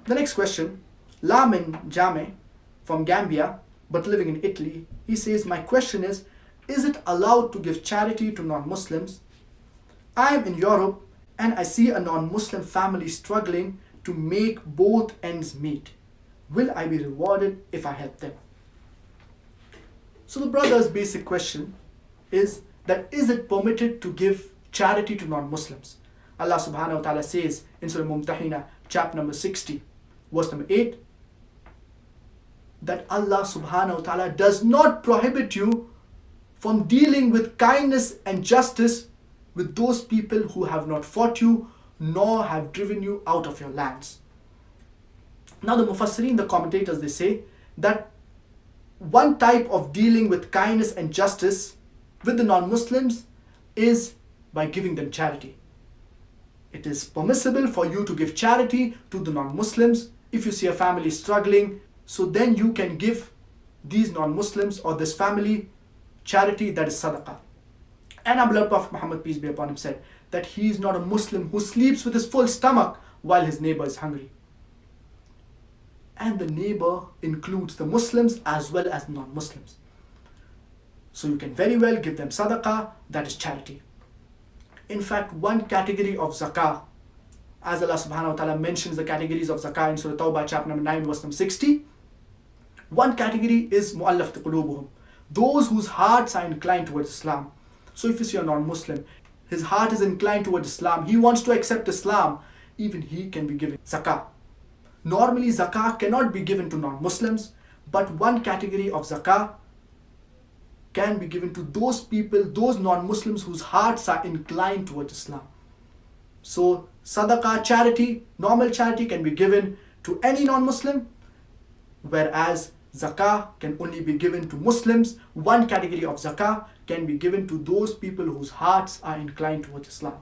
The next question, Lamin Jame from Gambia but living in Italy, he says, my question is it allowed to give charity to non-Muslims? I am in Europe and I see a non-Muslim family struggling to make both ends meet. Will I be rewarded if I help them? So the brother's basic question is that is it permitted to give charity to non-Muslims? Allah subhanahu wa ta'ala says in Surah Mumtahina, chapter number 60, verse number 8, that Allah subhanahu wa ta'ala does not prohibit you from dealing with kindness and justice with those people who have not fought you nor have driven you out of your lands. Now the Mufassirin, the commentators, they say that one type of dealing with kindness and justice with the non-Muslims is by giving them charity. It is permissible for you to give charity to the non-Muslims if you see a family struggling, so then you can give these non-Muslims or this family charity, that is sadaqah. And our beloved Prophet Muhammad, peace be upon him, said that he is not a Muslim who sleeps with his full stomach while his neighbor is hungry. And the neighbor includes the Muslims as well as non-Muslims. So you can very well give them sadaqah, that is charity. In fact, one category of zakah, as Allah subhanahu wa ta'ala mentions the categories of zakah in Surah Tawbah, chapter number 9, verse number 60, one category is mu'allafat qulubuhum, those whose hearts are inclined towards Islam. So if you see a non-Muslim, his heart is inclined towards Islam, he wants to accept Islam, even he can be given zakah. Normally zakah cannot be given to non-Muslims, but one category of zakah can be given to those people, those non-Muslims whose hearts are inclined towards Islam. So sadaqah, charity, normal charity can be given to any non-Muslim, whereas zakah can only be given to Muslims. One category of zakah can be given to those people whose hearts are inclined towards Islam.